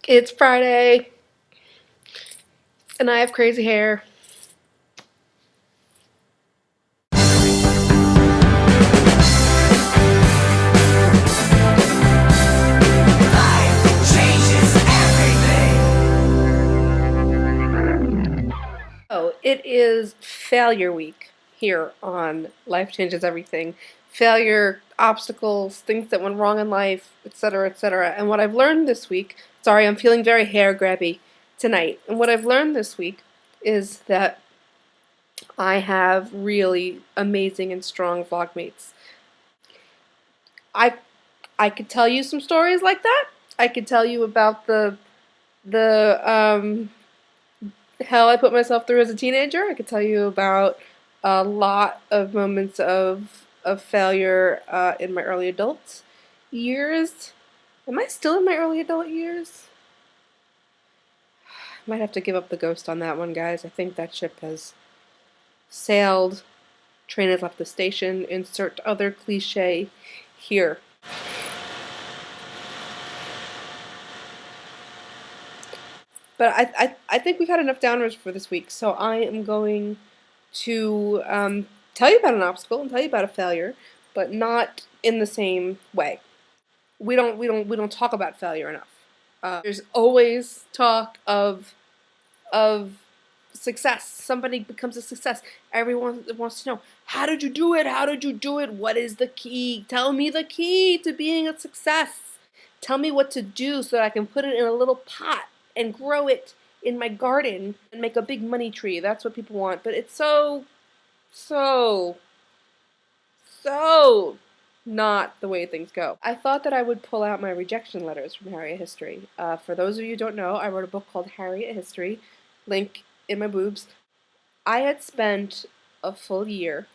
It's Friday, and I have crazy hair. Oh, it is failure week here on Life Changes Everything. Failure, obstacles, things that went wrong in life, etc., etc. And what I've learned this week, sorry, I'm feeling very hair grabby tonight. And what I've learned this week is that I have really amazing and strong vlogmates. I I could tell you some stories like that. I could tell you about the hell I put myself through as a teenager. I could tell you about a lot of moments of failure in my early adult years. Am I still in my early adult years? Might have to give up the ghost on that one, guys. I think that ship has sailed. Train has left the station. Insert other cliche here. But I think we've had enough downers for this week, so I am going to tell you about an obstacle and tell you about a failure, but not in the same way. We don't talk about failure enough. There's always talk of success. Somebody becomes a success. Everyone wants to know, how did you do it? How did you do it? What is the key? Tell me the key to being a success. Tell me what to do so that I can put it in a little pot and grow it in my garden and make a big money tree. That's what people want. But it's so not the way things go. I thought that I would pull out my rejection letters from Harriet History. For those of you who don't know, I wrote a book called Harriet History, link in my boobs. I had spent a full year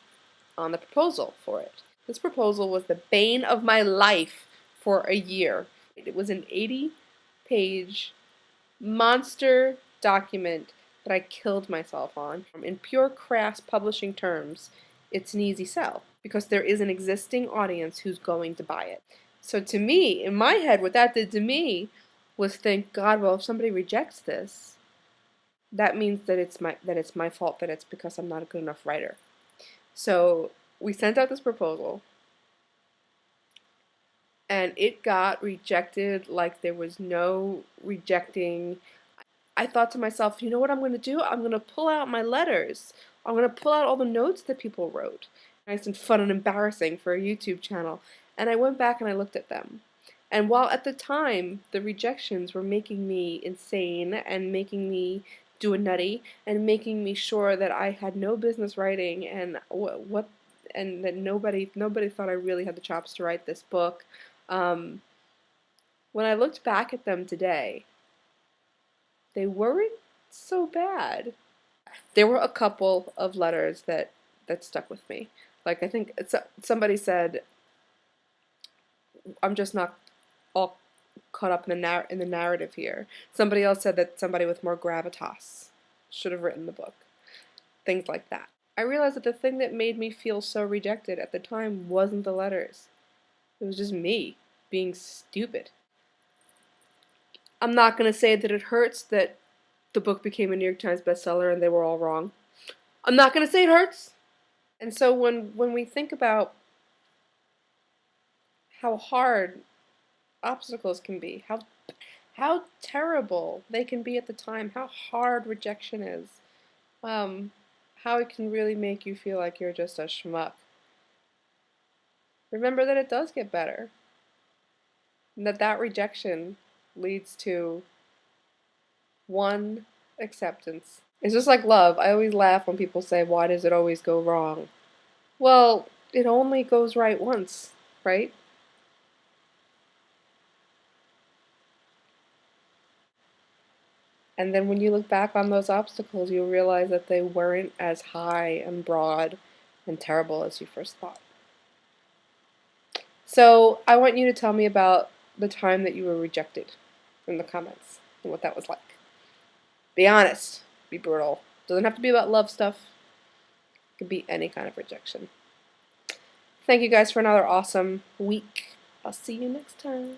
on the proposal for it. This proposal was the bane of my life for a year. It was an 80-page monster document that I killed myself on. In pure crass publishing terms, it's an easy sell because there is an existing audience who's going to buy it. So to me, in my head, what that did to me was think, God, well, if somebody rejects this, that means that it's my fault, that it's because I'm not a good enough writer. So we sent out this proposal, and it got rejected like there was no rejecting. I thought to myself, you know what I'm going to do? I'm going to pull out my letters. I'm going to pull out all the notes that people wrote. Nice and fun and embarrassing for a YouTube channel. And I went back and I looked at them. And while at the time the rejections were making me insane and making me do a nutty and making me sure that I had no business writing and and that nobody thought I really had the chops to write this book. When I looked back at them today, they weren't so bad. There were a couple of letters that stuck with me. Like, I think somebody said, I'm just not all caught up in the narrative here. Somebody else said that somebody with more gravitas should have written the book. Things like that. I realized that the thing that made me feel so rejected at the time wasn't the letters. It was just me being stupid. I'm not going to say that it hurts that the book became a New York Times bestseller and they were all wrong. I'm not going to say it hurts. And so when we think about how hard obstacles can be, how terrible they can be at the time, how hard rejection is, how it can really make you feel like you're just a schmuck, remember that it does get better. And that rejection leads to one, acceptance. It's just like love. I always laugh when people say, why does it always go wrong? Well, it only goes right once, right? And then when you look back on those obstacles, you'll realize that they weren't as high and broad and terrible as you first thought. So I want you to tell me about the time that you were rejected in the comments and what that was like. Be honest. Be brutal. Doesn't have to be about love stuff. It could be any kind of rejection. Thank you guys for another awesome week. I'll see you next time.